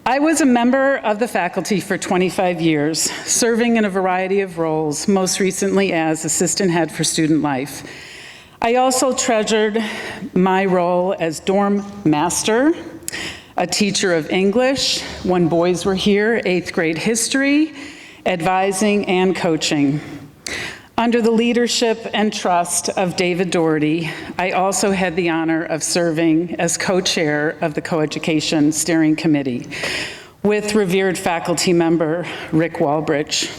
I was a member of the faculty for 25 years, serving in a variety of roles, most recently as assistant head for student life. I also treasured my role as dorm master, a teacher of English when boys were here, 8th grade history, advising and coaching. Under the leadership and trust of David Doherty, I also had the honor of serving as co-chair of the Coeducation Steering Committee with revered faculty member Rick Walbridge.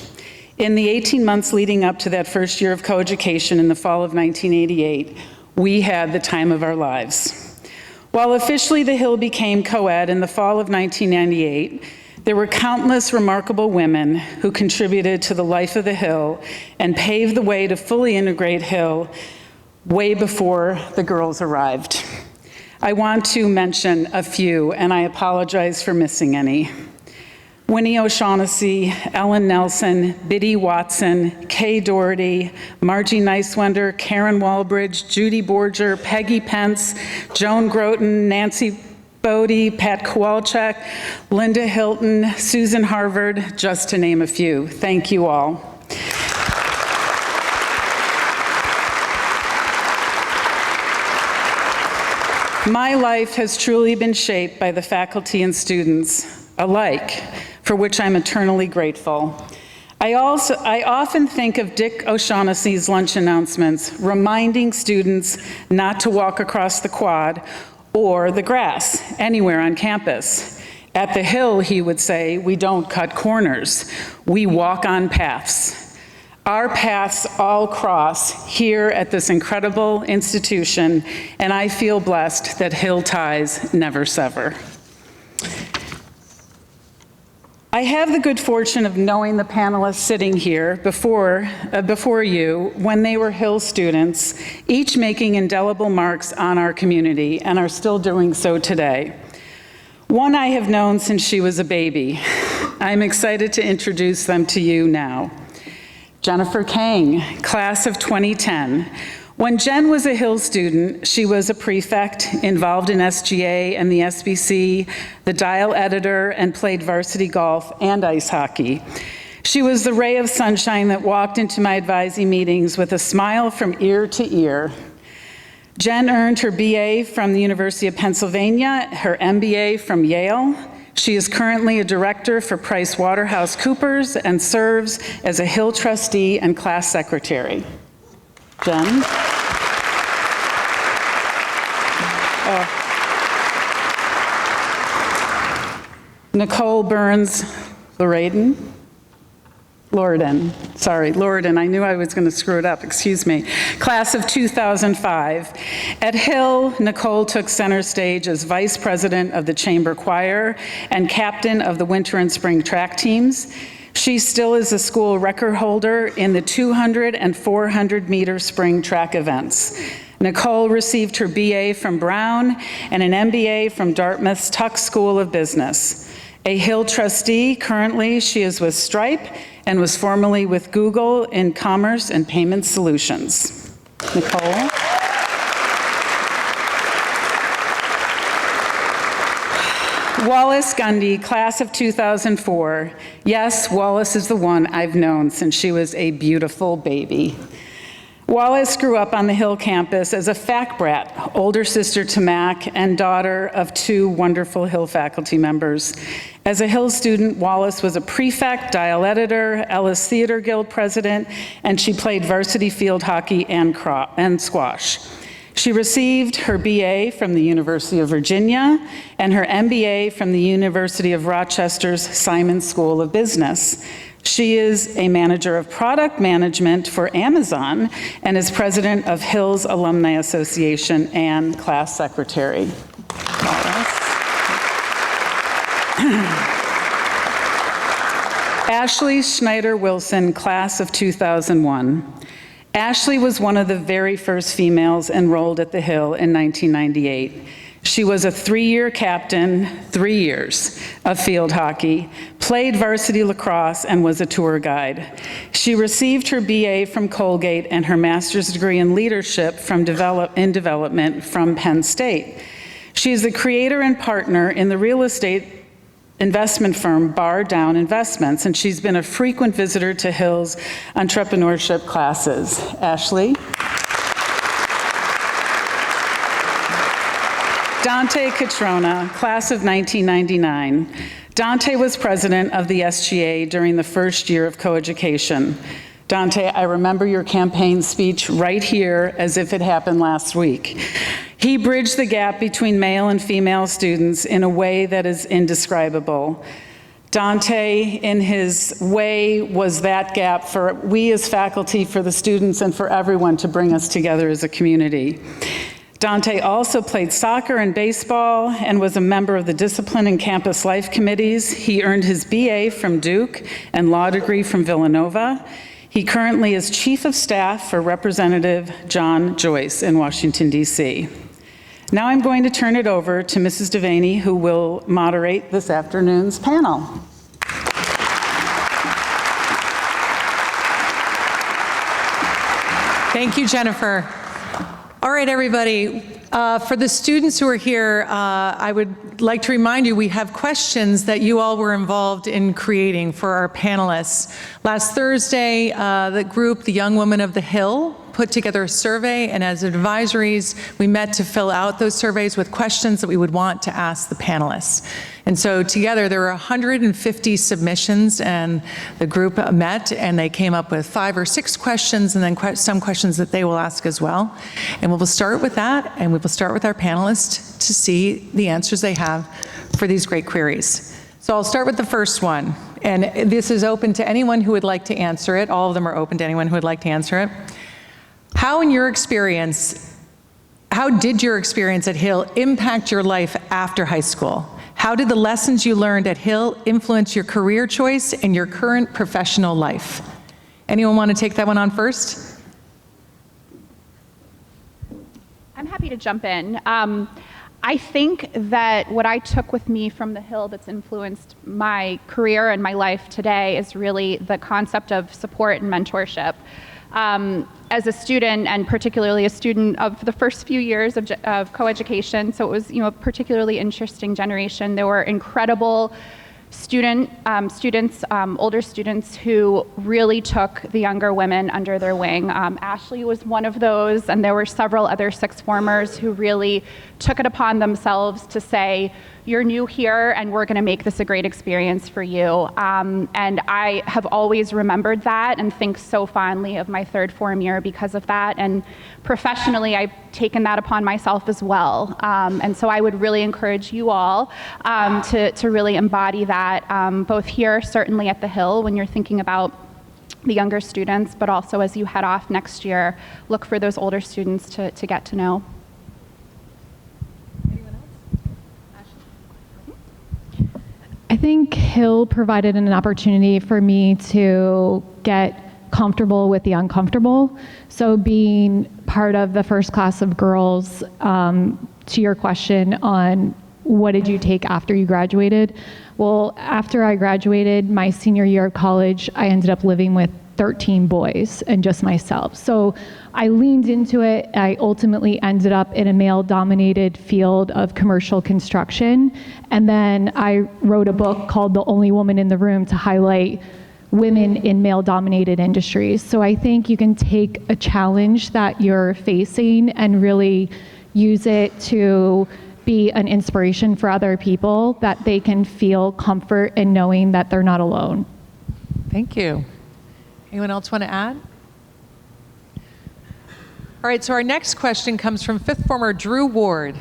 In the 18 months leading up to that first year of coeducation in the fall of 1988, we had the time of our lives. While officially the Hill became co-ed in the fall of 1998, there were countless remarkable women who contributed to the life of the Hill and paved the way to fully integrate Hill way before the girls arrived. I want to mention a few, and I apologize for missing any. Winnie O'Shaughnessy, Ellen Nelson, Biddy Watson, Kay Doherty, Margie Nicewender, Karen Walbridge, Judy Borger, Peggy Pence, Joan Groton, Nancy Bodie, Pat Kowalczyk, Linda Hilton, Susan Harvard, just to name a few. Thank you all. My life has truly been shaped by the faculty and students alike, for which I'm eternally grateful. I often think of Dick O'Shaughnessy's lunch announcements, reminding students not to walk across the quad or the grass anywhere on campus. At the Hill, he would say, we don't cut corners, we walk on paths. Our paths all cross here at this incredible institution, and I feel blessed that Hill ties never sever. I have the good fortune of knowing the panelists sitting here before you when they were Hill students, each making indelible marks on our community and are still doing so today. One I have known since she was a baby. I'm excited to introduce them to you now. Jennifer Kang, class of 2010. When Jen was a Hill student, she was a prefect, involved in SGA and the SBC, the Dial editor, and played varsity golf and ice hockey. She was the ray of sunshine that walked into my advising meetings with a smile from ear to ear. Jen earned her BA from the University of Pennsylvania, her MBA from Yale. She is currently a director for PricewaterhouseCoopers and serves as a Hill trustee and class secretary. Jen. Nicole Burns Lauredan. Lauredan, I knew I was going to screw it up, excuse me. Class of 2005. At Hill, Nicole took center stage as vice president of the chamber choir and captain of the winter and spring track teams. She still is a school record holder in the 200 and 400 meter spring track events. Nicole received her BA from Brown and an MBA from Dartmouth's Tuck School of Business. A Hill trustee, currently she is with Stripe and was formerly with Google in Commerce and Payment Solutions. Nicole. Wallace Gundy, class of 2004. Yes, Wallace is the one I've known since she was a beautiful baby. Wallace grew up on the Hill campus as a fac brat, older sister to Mac and daughter of 2 wonderful Hill faculty members. As a Hill student, Wallace was a prefect, dial editor, Ellis Theater Guild president, and she played varsity field hockey and squash. She received her BA from the University of Virginia and her MBA from the University of Rochester's Simon School of Business. She is a manager of product management for Amazon and is president of Hill's Alumni Association and class secretary. Ashley Schneider Wilson, class of 2001. Ashley was one of the very first females enrolled at the Hill in 1998. She was a 3-year captain, 3 years of field hockey, played varsity lacrosse, and was a tour guide. She received her BA from Colgate and her master's degree in leadership in development from Penn State. She is the creator and partner in the real estate investment firm Bar Down Investments, and she's been a frequent visitor to Hill's entrepreneurship classes. Ashley? Dante Cutrona, class of 1999. Dante was president of the SGA during the first year of Coeducation. Dante, I remember your campaign speech right here as if it happened last week. He bridged the gap between male and female students in a way that is indescribable. Dante, in his way, was that gap for we as faculty, for the students, and for everyone to bring us together as a community. Dante also played soccer and baseball and was a member of the discipline and campus life committees. He earned his BA from Duke and law degree from Villanova. He currently is Chief of Staff for Representative John Joyce in Washington, D.C. Now I'm going to turn it over to Mrs. Devaney, who will moderate this afternoon's panel. Thank you, Jennifer. All right, everybody. For the students who are here, I would like to remind you we have questions that you all were involved in creating for our panelists. Last Thursday, the group, the Young Women of the Hill, put together a survey, and as advisories, we met to fill out those surveys with questions that we would want to ask the panelists. And so together there were 150 submissions, and the group met and they came up with 5 or 6 questions, and then some questions that they will ask as well. And we will start with that, and we will start with our panelists to see the answers they have for these great queries. So I'll start with the first one, and this is open to anyone who would like to answer it. All of them are open to anyone who would like to answer it. How did your experience at Hill impact your life after high school? How did the lessons you learned at Hill influence your career choice and your current professional life? Anyone want to take that one on first? I'm happy to jump in. I think that what I took with me from the Hill that's influenced my career and my life today is really the concept of support and mentorship. As a student, and particularly a student of the first few years of coeducation, so it was, a particularly interesting generation. There were incredible older students who really took the younger women under their wing. Ashley was one of those, and there were several other sixth formers who really took it upon themselves to say, you're new here and we're going to make this a great experience for you. And I have always remembered that and think so fondly of my third form year because of that. And professionally, I've taken that upon myself as well. And so I would really encourage you all to really embody that, both here, certainly at the Hill, when you're thinking about the younger students, but also as you head off next year, look for those older students to get to know. I think Hill provided an opportunity for me to get comfortable with the uncomfortable. So being part of the first class of girls, to your question on what did you take after you graduated? Well, after I graduated, my senior year of college, I ended up living with 13 boys and just myself. So I leaned into it. I ultimately ended up in a male-dominated field of commercial construction. And then I wrote a book called The Only Woman in the Room to highlight women in male-dominated industries. So I think you can take a challenge that you're facing and really use it to be an inspiration for other people, that they can feel comfort in knowing that they're not alone. Thank you. Anyone else want to add? All right, so our next question comes from fifth former Drew Ward.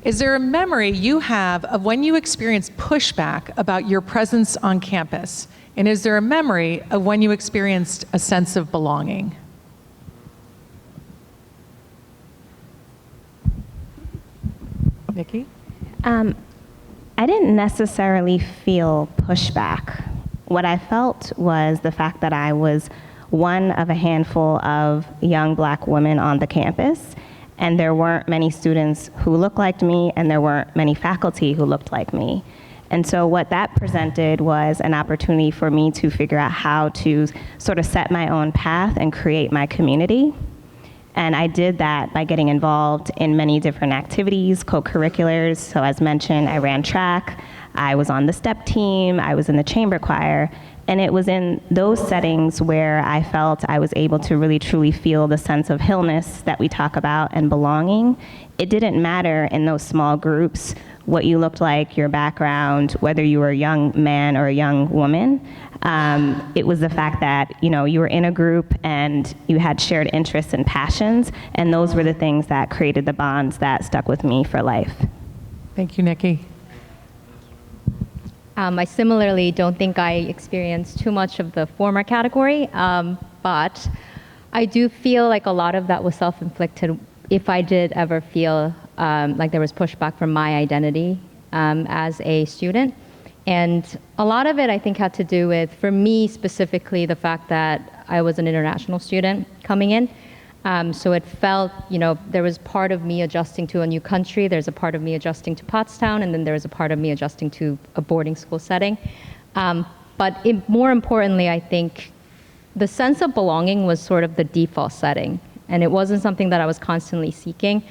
Is there a memory you have of when you experienced pushback about your presence on campus? And is there a memory of when you experienced a sense of belonging? Nikki? I didn't necessarily feel pushback. What I felt was the fact that I was one of a handful of young black women on the campus, and there weren't many students who looked like me, and there weren't many faculty who looked like me. And so what that presented was an opportunity for me to figure out how to sort of set my own path and create my community. And I did that by getting involved in many different activities, co-curriculars. So as mentioned, I ran track, I was on the step team, I was in the chamber choir. And it was in those settings where I felt I was able to really truly feel the sense of Hillness that we talk about and belonging. It didn't matter in those small groups what you looked like, your background, whether you were a young man or a young woman. It was the fact that, you know, you were in a group and you had shared interests and passions, and those were the things that created the bonds that stuck with me for life. Thank you, Nikki. I similarly don't think I experienced too much of the former category, but I do feel like a lot of that was self-inflicted if I did ever feel like there was pushback from my identity as a student. And a lot of it, I think, had to do with, for me specifically, the fact that I was an international student coming in. So it felt, you know, there was part of me adjusting to a new country, there's a part of me adjusting to Pottstown, and then there's a part of me adjusting to a boarding school setting. More importantly, I think the sense of belonging was sort of the default setting, and it wasn't something that I was constantly seeking.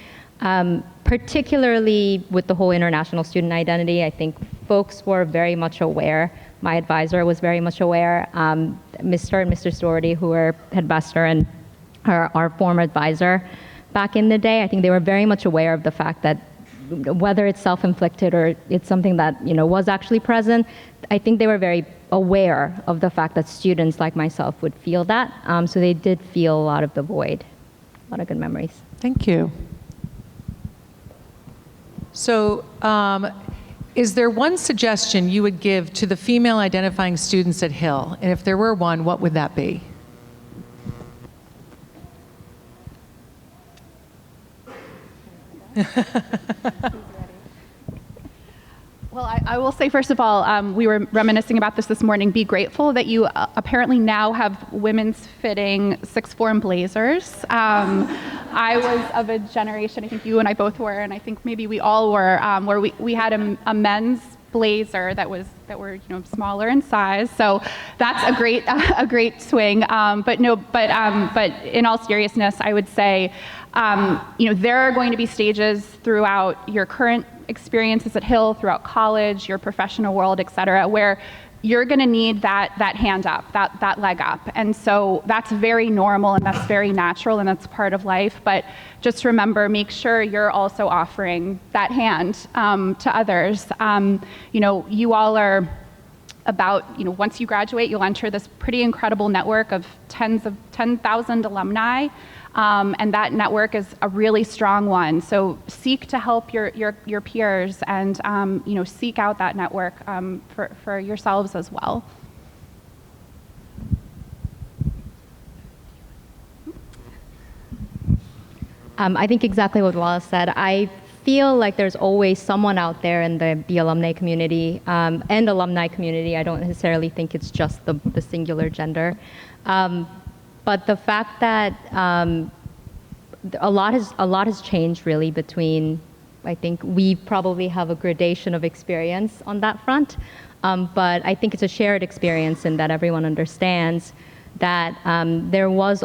Particularly with the whole international student identity, I think folks were very much aware. My advisor was very much aware. Mr. and Mrs. Doherty, who were headmaster and our former advisor back in the day, I think they were very much aware of the fact that whether it's self-inflicted or it's something that, you know, was actually present, I think they were very aware of the fact that students like myself would feel that. So they did feel a lot of the void. A lot of good memories. Thank you. So is there one suggestion you would give to the female identifying students at Hill? And if there were one, what would that be? Well, I will say, first of all, we were reminiscing about this morning. Be grateful that you apparently now have women's fitting sixth form blazers. I was of a generation, I think you and I both were, and I think maybe we all were, where we had a men's blazer that were, you know, smaller in size. So that's a great swing. But in all seriousness, I would say, you know, there are going to be stages throughout your current experiences at Hill, throughout college, your professional world, et cetera, where you're going to need that hand up, that leg up. And so that's very normal and that's very natural and that's part of life. But just remember, make sure you're also offering that hand to others. You know, you all are about, you know, once you graduate, you'll enter this pretty incredible network of 10,000 alumni. And that network is a really strong one. So seek to help your peers and, you know, seek out that network for yourselves as well. I think exactly what Wallace said. I feel like there's always someone out there in the alumni community and alumni community. I don't necessarily think it's just the singular gender. But the fact that a lot has changed really between, I think we probably have a gradation of experience on that front, but I think it's a shared experience in that everyone understands that there was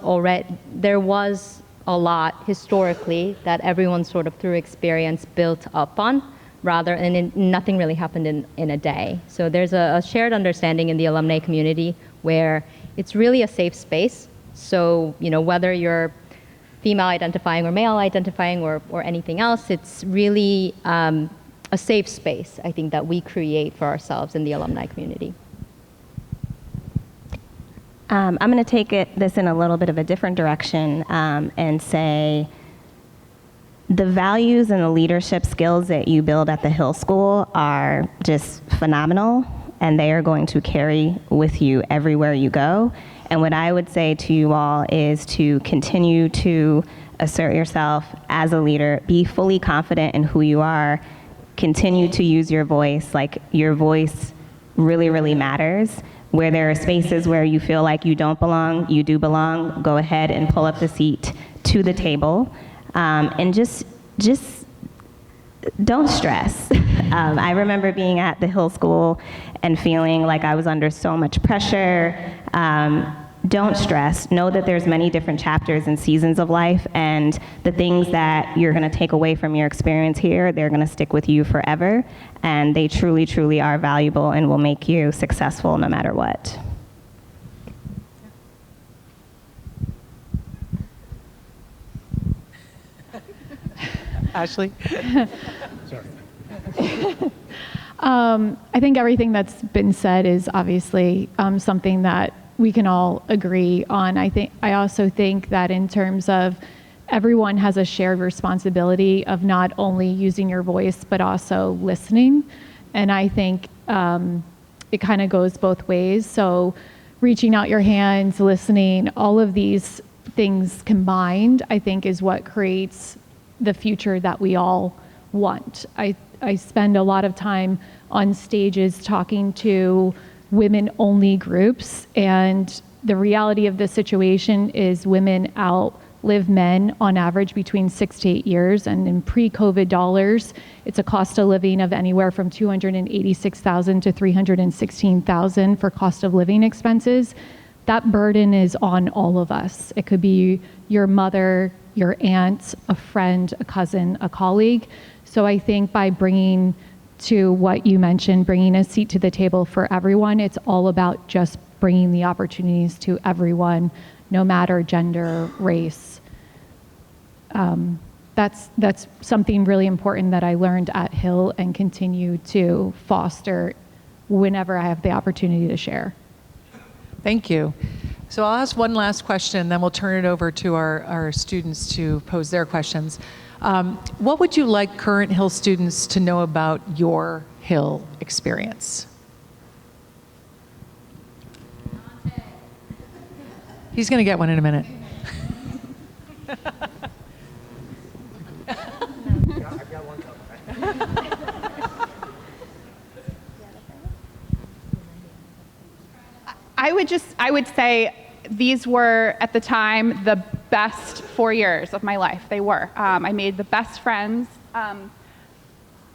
a lot historically that everyone sort of through experience built up on, and nothing really happened in a day. So there's a shared understanding in the alumni community where it's really a safe space. So, you know, whether you're female identifying or male identifying or anything else, it's really a safe space, I think, that we create for ourselves in the alumni community. I'm going to take this in a little bit of a different direction and say the values and the leadership skills that you build at the Hill School are just phenomenal, and they are going to carry with you everywhere you go. And what I would say to you all is to continue to assert yourself as a leader, be fully confident in who you are, continue to use your voice. Like, your voice really, really matters. Where there are spaces where you feel like you don't belong, you do belong, go ahead and pull up the seat to the table. And just don't stress. I remember being at the Hill School and feeling like I was under so much pressure. don't stress. Know that there's many different chapters and seasons of life, and the things that you're going to take away from your experience here, they're going to stick with you forever, and they truly, truly are valuable and will make you successful no matter what. Ashley? I think everything that's been said is obviously something that we can all agree on. I also think that in terms of everyone has a shared responsibility of not only using your voice but also listening, and I think it kind of goes both ways. So reaching out your hands, listening, all of these things combined, I think is what creates the future that we all want. I spend a lot of time on stages talking to women-only groups, and the reality of the situation is women outlive men on average between 6 to 8 years, and in pre-COVID dollars, it's a cost of living of anywhere from $286,000 to $316,000 for cost of living expenses. That burden is on all of us. It could be your mother, your aunt, a friend, a cousin, a colleague. So I think by bringing to what you mentioned, bringing a seat to the table for everyone, it's all about just bringing the opportunities to everyone, no matter gender, race. That's something really important that I learned at Hill and continue to foster whenever I have the opportunity to share. Thank you. So I'll ask one last question, then we'll turn it over to our students to pose their questions. What would you like current Hill students to know about your Hill experience? He's going to get one in a minute. I would say these were, at the time, the best 4 years of my life. They were. I made the best friends.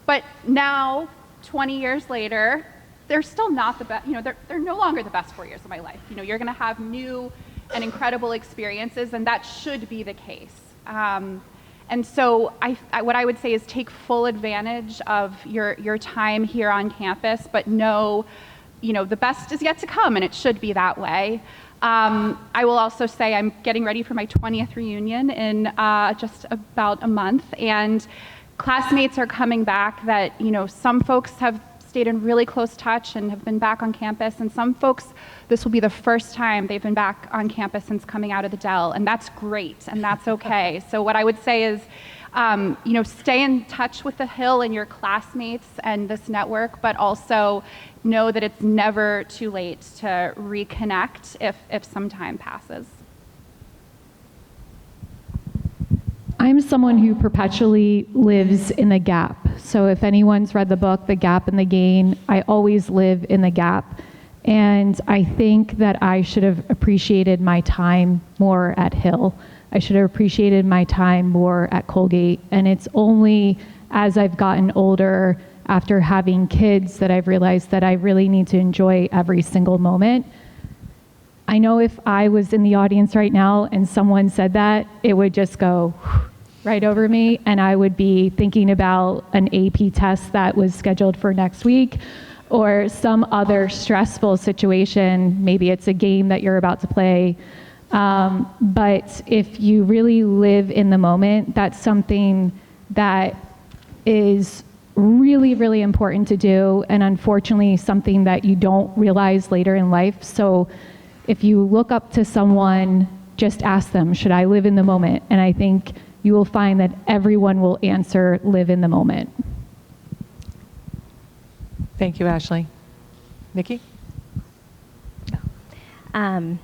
But now, 20 years later, they're still not the best. They're no longer the best 4 years of my life. You're going to have new and incredible experiences, and that should be the case. And so what I would say is take full advantage of your time here on campus, but know, the best is yet to come, and it should be that way. I will also say I'm getting ready for my 20th reunion in just about a month, and classmates are coming back that, some folks have stayed in really close touch and have been back on campus, and some folks, this will be the first time they've been back on campus since coming out of the Dell, and that's great, and that's okay. So what I would say is, stay in touch with the Hill and your classmates and this network, but also know that it's never too late to reconnect if some time passes. I'm someone who perpetually lives in the gap. So if anyone's read the book, The Gap and the Gain, I always live in the gap. And I think that I should have appreciated my time more at Hill. I should have appreciated my time more at Colgate. And it's only as I've gotten older, after having kids, that I've realized that I really need to enjoy every single moment. I know if I was in the audience right now and someone said that, it would just go right over me, and I would be thinking about an AP test that was scheduled for next week, or some other stressful situation. Maybe it's a game that you're about to play. But if you really live in the moment, that's something that is really, really important to do, and unfortunately something that you don't realize later in life. So if you look up to someone, just ask them, should I live in the moment? And I think you will find that everyone will answer, live in the moment. Thank you, Ashley. Nikki? The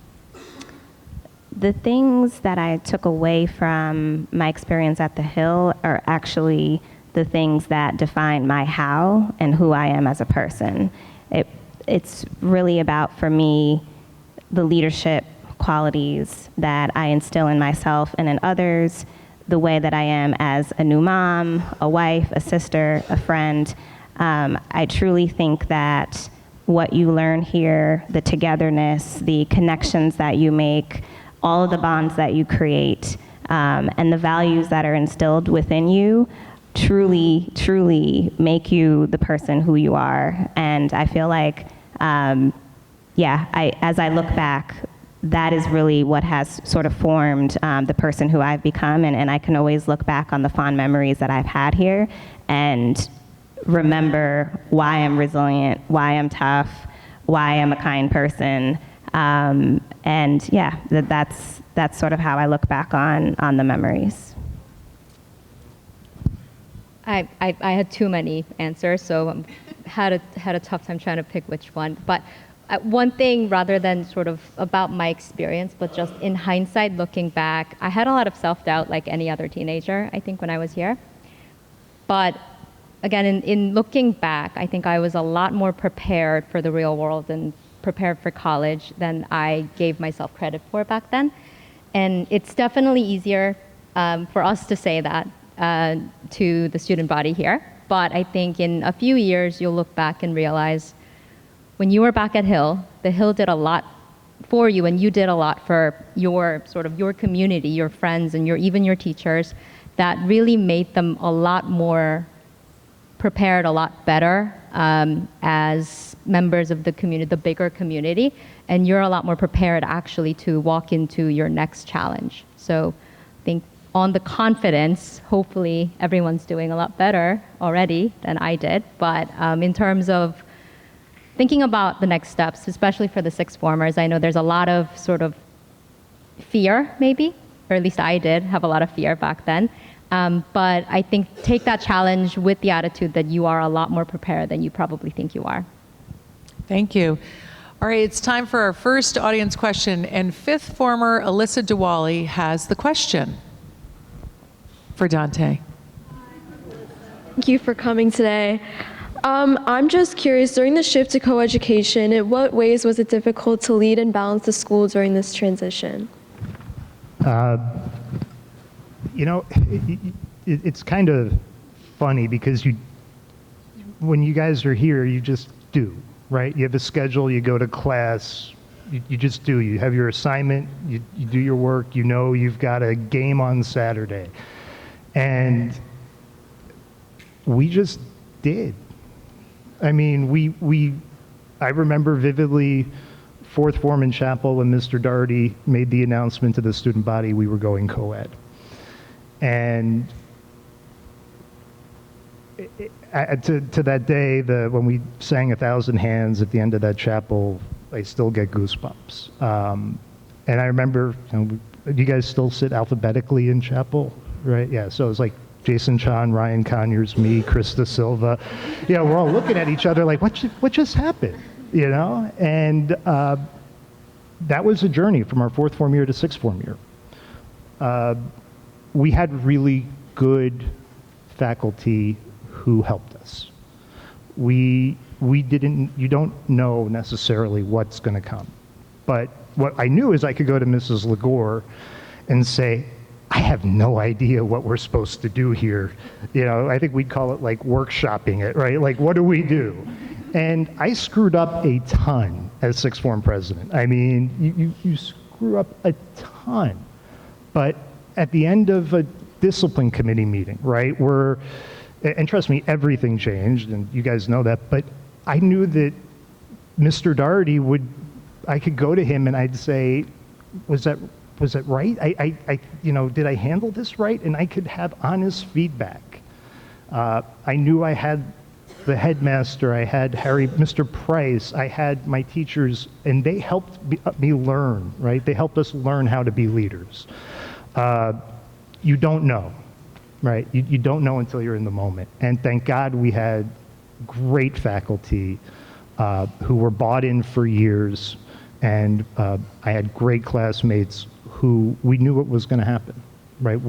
things that I took away from my experience at the Hill are actually the things that define my how and who I am as a person. It's really about, for me, the leadership qualities that I instill in myself and in others, the way that I am as a new mom, a wife, a sister, a friend. I truly think that what you learn here, the togetherness, the connections that you make, all of the bonds that you create, and the values that are instilled within you truly, truly make you the person who you are. And I feel like, as I look back, that is really what has sort of formed the person who I've become. And I can always look back on the fond memories that I've had here and remember why I'm resilient, why I'm tough, why I'm a kind person. And yeah, that's sort of how I look back on the memories. I had too many answers, so had a tough time trying to pick which one. But one thing, rather than sort of about my experience, but just in hindsight, looking back, I had a lot of self-doubt like any other teenager, I think, when I was here. But again, in looking back, I think I was a lot more prepared for the real world and prepared for college than I gave myself credit for back then. And it's definitely easier for us to say that to the student body here. But I think in a few years, you'll look back and realize when you were back at Hill, the Hill did a lot for you, and you did a lot for your sort of your community, your friends, and even your teachers, that really made them a lot more prepared, a lot better as members of the community, the bigger community, and you're a lot more prepared actually to walk into your next challenge. So I think on the confidence, hopefully everyone's doing a lot better already than I did, but in terms of thinking about the next steps, especially for the sixth formers, I know there's a lot of sort of fear maybe, or at least I did have a lot of fear back then. But I think take that challenge with the attitude that you are a lot more prepared than you probably think you are. Thank you. All right, it's time for our first audience question, and fifth former Alyssa Diwali has the question for Dante. Thank you for coming today. I'm just curious, during the shift to coeducation, in what ways was it difficult to lead and balance the school during this transition? You know, it's kind of funny because when you guys are here, you just do, right? You have a schedule, you go to class, you just do. You have your assignment, you do your work, you know you've got a game on Saturday. And we just did. I mean, I remember vividly fourth form in chapel when Mr. Daugherty made the announcement to the student body we were going co-ed. And to that day, when we sang 1,000 Hands at the end of that chapel, I still get goosebumps. And I remember, you guys still sit alphabetically in chapel, right? Yeah, so it was like Jason Chan, Ryan Conyers, me, Krista Silva. Yeah, we're all looking at each other like, what just happened? You know? And that was a journey from our fourth form year to sixth form year. We had really good faculty who helped us. You don't know necessarily what's going to come. But what I knew is I could go to Mrs. Lagor and say, I have no idea what we're supposed to do here. You know, I think we'd call it like workshopping it, right? Like, what do we do? And I screwed up a ton as sixth form president. I mean, you screw up a ton. But at the end of a discipline committee meeting, right, and trust me, everything changed, and you guys know that, but I knew that Mr. Daugherty I could go to him and I'd say, was that right? Did I handle this right? And I could have honest feedback. I knew I had the headmaster, I had Mr. Price, I had my teachers, and they helped me learn, right? They helped us learn how to be leaders. You don't know, right? You don't know until you're in the moment. And thank God we had great faculty who were bought in for years, and I had great classmates who we knew what was going to happen, right?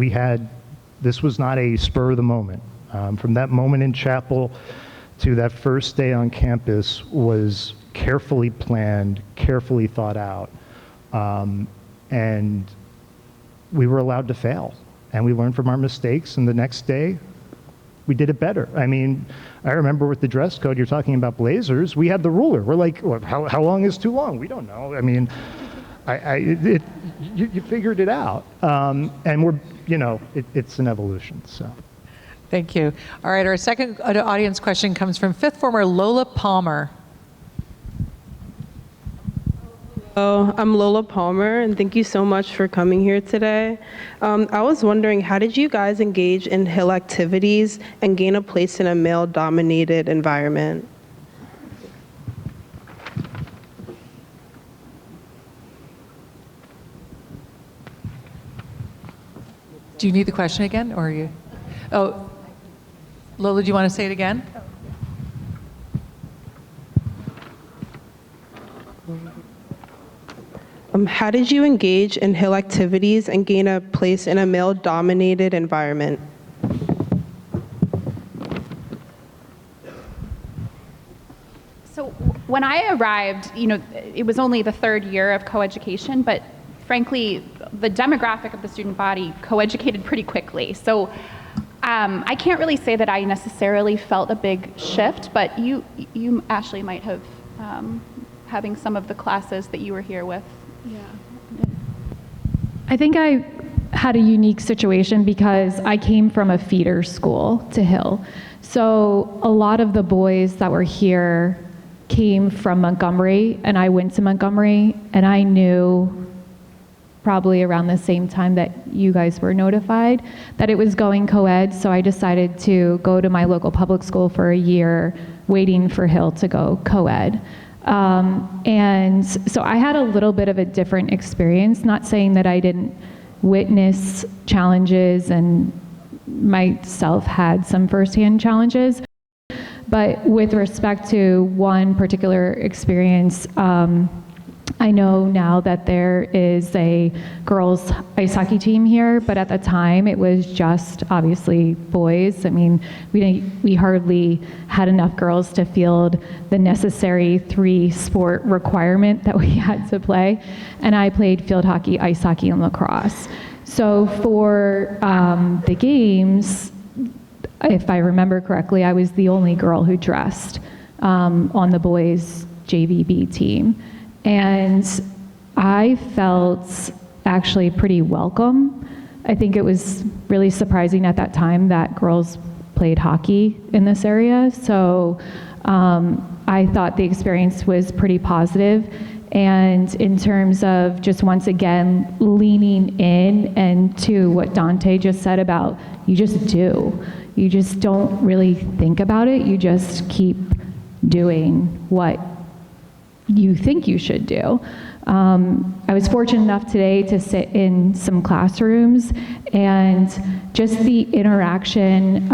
This was not a spur of the moment. From that moment in chapel to that first day on campus was carefully planned, carefully thought out, and we were allowed to fail. And we learned from our mistakes, and the next day, we did it better. I mean, I remember with the dress code, you're talking about blazers, we had the ruler. We're like, well, how long is too long? We don't know. I mean, you figured it out. And we're, it's an evolution, so. Thank you. All right, our second audience question comes from fifth former Lola Palmer. Hello, I'm Lola Palmer, and thank you so much for coming here today. I was wondering, how did you guys engage in Hill activities and gain a place in a male-dominated environment? Do you need the question again, or are you? Oh, Lola, do you want to say it again? How did you engage in Hill activities and gain a place in a male-dominated environment? So when I arrived, it was only the third year of coeducation, but frankly, the demographic of the student body coeducated pretty quickly. So I can't really say that I necessarily felt a big shift, but you Ashley, might have, having some of the classes that you were here with. Yeah. I think I had a unique situation because I came from a feeder school to Hill. So a lot of the boys that were here came from Montgomery, and I went to Montgomery, and I knew probably around the same time that you guys were notified that it was going co-ed, so I decided to go to my local public school for a year, waiting for Hill to go co-ed. And so I had a little bit of a different experience, not saying that I didn't witness challenges and myself had some firsthand challenges, but with respect to one particular experience, I know now that there is a girls ice hockey team here, but at the time it was just obviously boys. I mean, we hardly had enough girls to field the necessary 3-sport requirement that we had to play. And I played field hockey, ice hockey, and lacrosse. So for the games, if I remember correctly, I was the only girl who dressed on the boys JVB team. And I felt actually pretty welcome. I think it was really surprising at that time that girls played hockey in this area. So I thought the experience was pretty positive. And in terms of just once again leaning in, and to what Dante just said about you just do. You just don't really think about it. You just keep doing what you think you should do. I was fortunate enough today to sit in some classrooms, and just the interaction,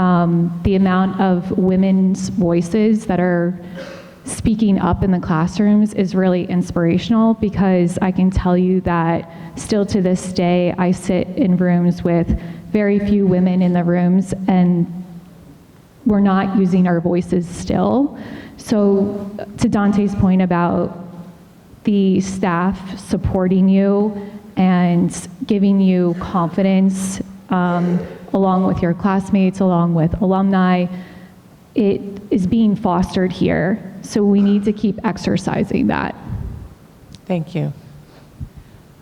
the amount of women's voices that are speaking up in the classrooms is really inspirational, because I can tell you that still to this day, I sit in rooms with very few women in the rooms, and we're not using our voices still. So to Dante's point about the staff supporting you and giving you confidence, along with your classmates, along with alumni, it is being fostered here. So we need to keep exercising that. Thank you.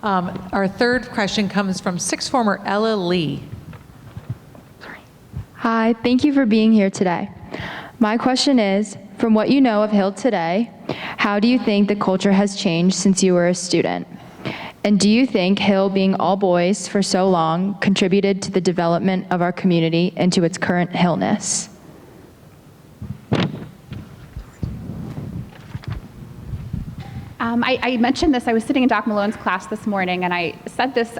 Our third question comes from sixth former Ella Lee. Hi, thank you for being here today. My question is, from what you know of Hill today, how do you think the culture has changed since you were a student? And do you think Hill being all boys for so long contributed to the development of our community and to its current Hillness? I mentioned this, I was sitting in Doc Malone's class this morning, and I said this,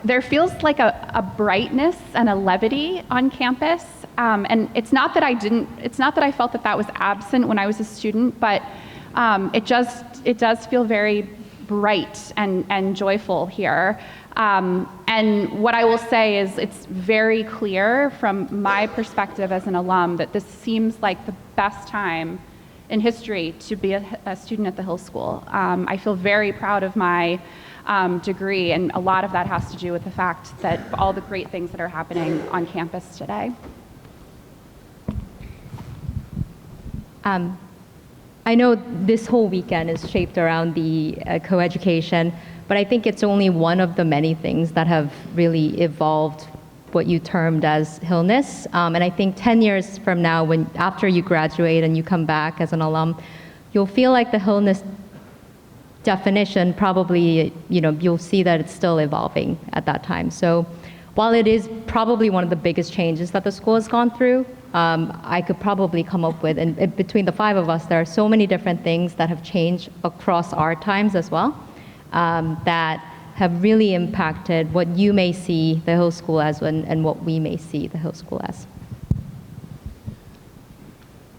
there feels like a brightness and a levity on campus, and it's not that I felt that was absent when I was a student, but it does feel very bright and joyful here. And what I will say is it's very clear from my perspective as an alum that this seems like the best time in history to be a student at the Hill School. I feel very proud of my degree, and a lot of that has to do with the fact that all the great things that are happening on campus today. I know this whole weekend is shaped around the coeducation, but I think it's only one of the many things that have really evolved what you termed as Hillness. And I think 10 years from now, after you graduate and you come back as an alum, you'll feel like the Hillness definition probably, you'll see that it's still evolving at that time. So while it is probably one of the biggest changes that the school has gone through, I could probably come up with, and between the 5 of us, there are so many different things that have changed across our times as well, that have really impacted what you may see the Hill School as and what we may see the Hill School as.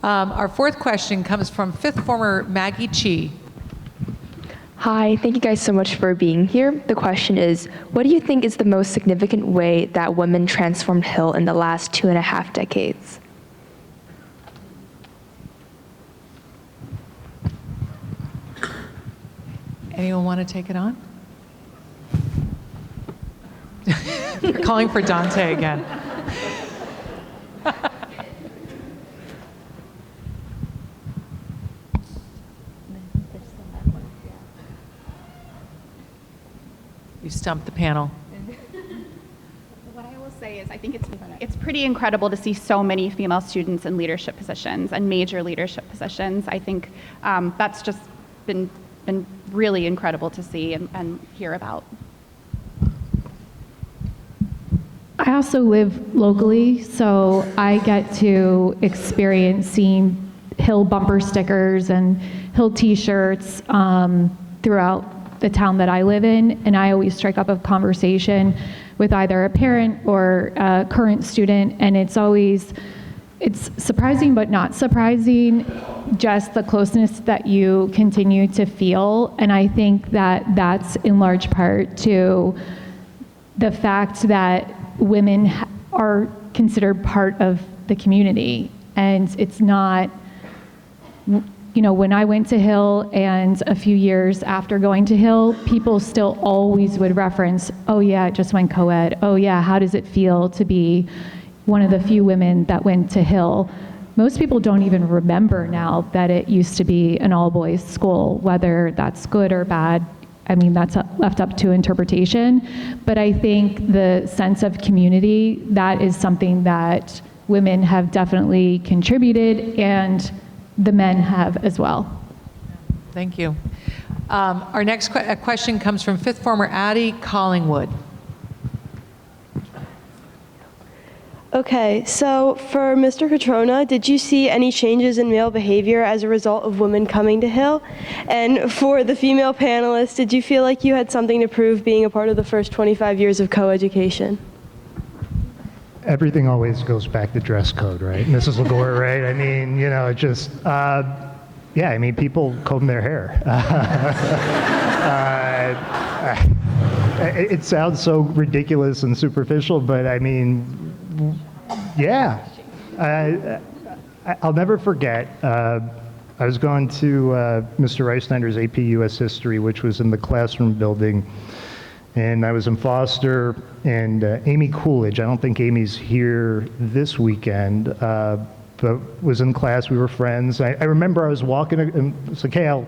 Our 4th question comes from 5th former Maggie Chi. Hi, thank you guys so much for being here. The question is, what do you think is the most significant way that women transformed Hill in the last 2.5 decades? Anyone want to take it on? They're calling for Dante again. You stumped the panel. What I will say is I think it's pretty incredible to see so many female students in leadership positions and major leadership positions. I think that's just been really incredible to see and hear about. I also live locally, so I get to experience seeing Hill bumper stickers and Hill t-shirts throughout the town that I live in, and I always strike up a conversation with either a parent or a current student, and it's surprising but not surprising, just the closeness that you continue to feel. And I think that that's in large part to the fact that women are considered part of the community. And it's not, when I went to Hill and a few years after going to Hill, people still always would reference, oh yeah, I just went co-ed. Oh yeah, how does it feel to be one of the few women that went to Hill? Most people don't even remember now that it used to be an all-boys school, whether that's good or bad. I mean, that's left up to interpretation. But I think the sense of community, that is something that women have definitely contributed, and the men have as well. Thank you. Our next question comes from 5th former Addie Collingwood. Okay, so for Mr. Cutrona, did you see any changes in male behavior as a result of women coming to Hill? And for the female panelists, did you feel like you had something to prove being a part of the first 25 years of coeducation? Everything always goes back to dress code, right? Mrs. Lagor, right? I mean, yeah, I mean, people comb their hair. It sounds so ridiculous and superficial, but I mean, yeah. I'll never forget, I was going to Mr. Schneider's AP US History, which was in the classroom building, and I was in Foster, and Amy Coolidge, I don't think Amy's here this weekend, but was in class, we were friends. I remember I was walking, and it's like, hey, I'll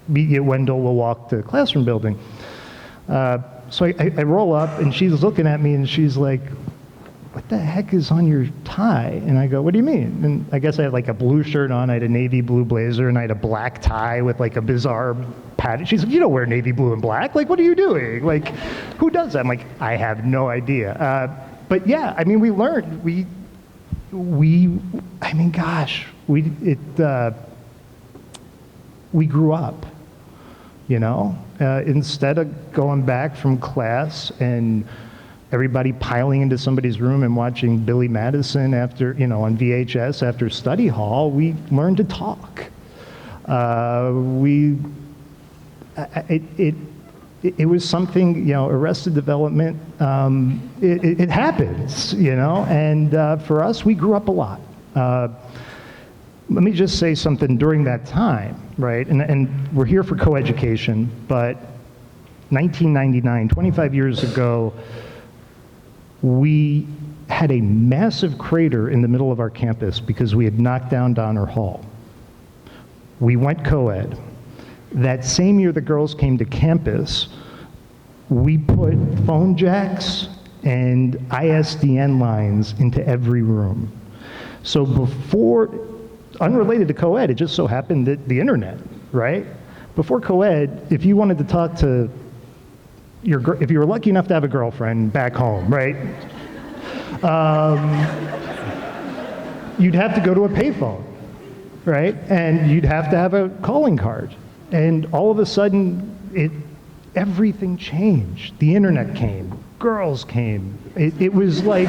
meet you at Wendell, we'll walk to the classroom building. So I roll up, and she's looking at me, and she's like, what the heck is on your tie? And I go, what do you mean? And I guess I had like a blue shirt on, I had a navy blue blazer, and I had a black tie with like a bizarre pattern. She's like, you don't wear navy blue and black. Like, what are you doing? Like, who does that? I'm like, I have no idea. But yeah, I mean, we learned, we grew up, instead of going back from class and everybody piling into somebody's room and watching Billy Madison after, on VHS after study hall, we learned to talk. It was something, arrested development, it happens, and for us, we grew up a lot. Let me just say something during that time, right? And we're here for coeducation, but 1999, 25 years ago, we had a massive crater in the middle of our campus because we had knocked down Donner Hall. we went co-ed. That same year the girls came to campus, we put phone jacks and ISDN lines into every room. So before, unrelated to co-ed, it just so happened that the internet, right? Before co-ed, if you wanted to talk to if you were lucky enough to have a girlfriend back home, right? You'd have to go to a payphone, right? And you'd have to have a calling card. And all of a sudden, everything changed. The internet came, girls came. It was like,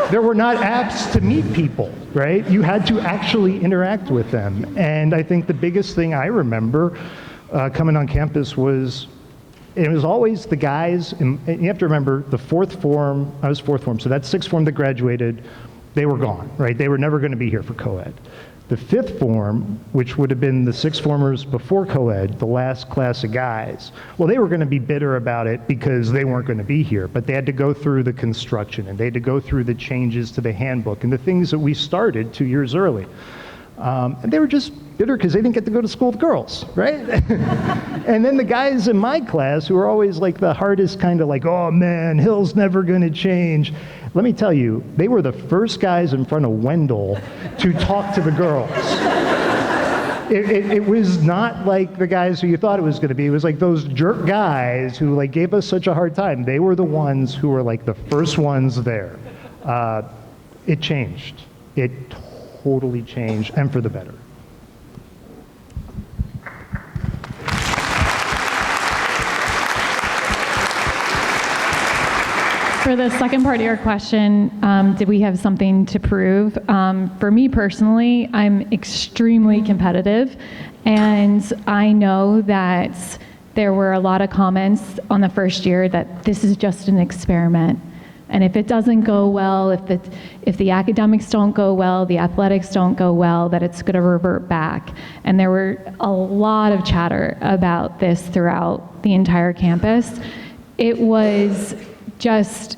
there were not apps to meet people, right? You had to actually interact with them. And I think the biggest thing I remember coming on campus was, it was always the guys, and you have to remember the fourth form, I was fourth form, so that sixth form that graduated, they were gone, right? They were never going to be here for co-ed. The fifth form, which would have been the sixth formers before co-ed, the last class of guys, well, they were going to be bitter about it because they weren't going to be here, but they had to go through the construction and they had to go through the changes to the handbook and the things that we started 2 years early. And they were just bitter because they didn't get to go to school with girls, right? And then the guys in my class who were always like the hardest kind of like, oh man, Hill's never going to change. Let me tell you, they were the first guys in front of Wendell to talk to the girls. It was not like the guys who you thought it was going to be. It was like those jerk guys who like gave us such a hard time. They were the ones who were like the first ones there. It changed. It totally changed, and for the better. For the second part of your question, did we have something to prove? For me personally, I'm extremely competitive, and I know that there were a lot of comments on the first year that this is just an experiment. And if it doesn't go well, if the academics don't go well, the athletics don't go well, that it's going to revert back. And there were a lot of chatter about this throughout the entire campus. It was just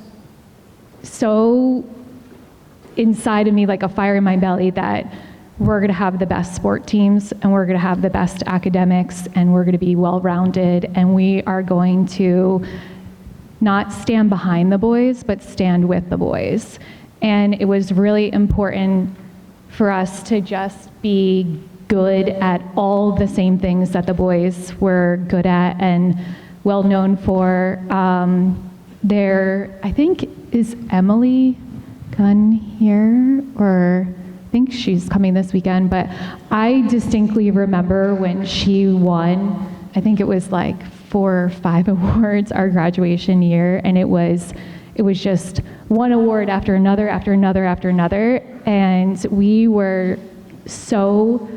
so inside of me, like a fire in my belly, that we're going to have the best sport teams and we're going to have the best academics and we're going to be well-rounded and we are going to not stand behind the boys, but stand with the boys. And it was really important for us to just be good at all the same things that the boys were good at and well known for. I think, is Emily Gunn here? Or I think she's coming this weekend, but I distinctly remember when she won, I think it was like 4 or 5 awards our graduation year, and it was just one award after another, after another, after another, and we were so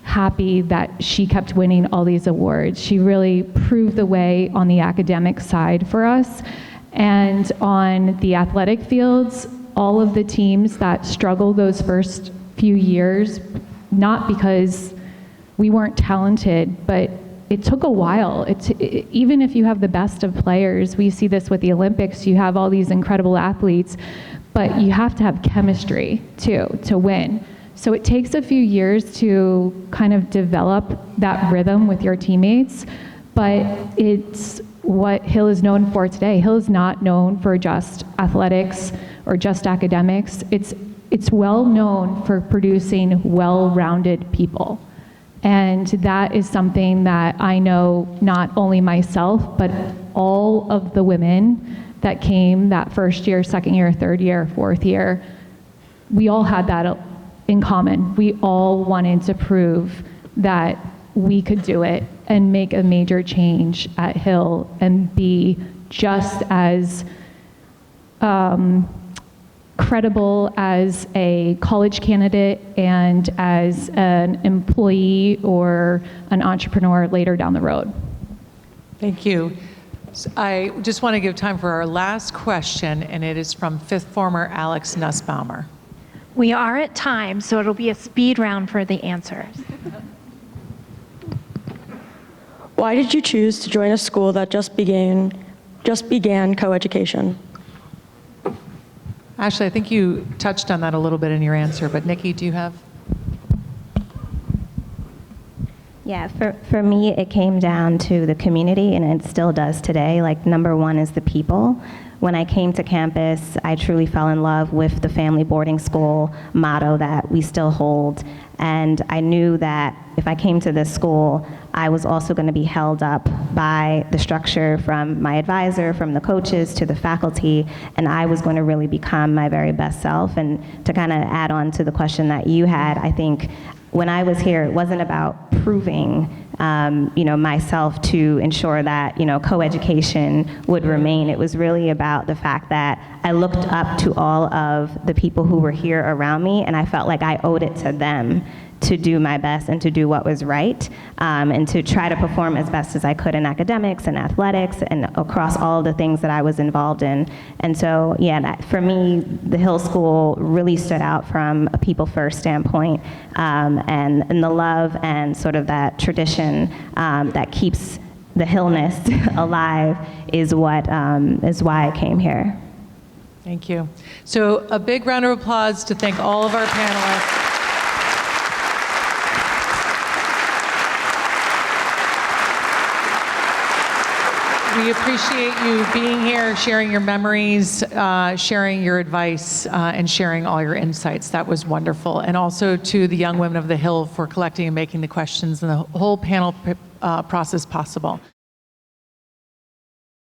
happy that she kept winning all these awards. She really proved the way on the academic side for us, and on the athletic fields, all of the teams that struggled those first few years, not because we weren't talented, but it took a while. Even if you have the best of players, we see this with the Olympics, you have all these incredible athletes, but you have to have chemistry too, to win. So it takes a few years to kind of develop that rhythm with your teammates, but it's what Hill is known for today. Hill is not known for just athletics or just academics. It's well known for producing well-rounded people. And that is something that I know not only myself, but all of the women that came that first year, second year, third year, fourth year, we all had that in common. We all wanted to prove that we could do it and make a major change at Hill and be just as credible as a college candidate and as an employee or an entrepreneur later down the road. Thank you. So I just want to give time for our last question, and it is from fifth former Alex Nussbaumer. We are at time, so it'll be a speed round for the answers. Why did you choose to join a school that just began coeducation? Ashley, I think you touched on that a little bit in your answer, but Nikki, do you have? Yeah, for me, it came down to the community, and it still does today. Like, number one is the people. When I came to campus, I truly fell in love with the family boarding school motto that we still hold. And I knew that if I came to this school, I was also going to be held up by the structure from my advisor, from the coaches to the faculty, and I was going to really become my very best self. And to kind of add on to the question that you had, I think when I was here, it wasn't about proving myself to ensure that, coeducation would remain. It was really about the fact that I looked up to all of the people who were here around me, and I felt like I owed it to them to do my best and to do what was right, and to try to perform as best as I could in academics and athletics and across all of the things that I was involved in. And so, for me, the Hill School really stood out from a people first standpoint, and the love and sort of that tradition that keeps the Hillness alive is why I came here. Thank you. So a big round of applause to thank all of our panelists. We appreciate you being here, sharing your memories, sharing your advice, and sharing all your insights. That was wonderful. And also to the young women of the Hill for collecting and making the questions and the whole panel process possible.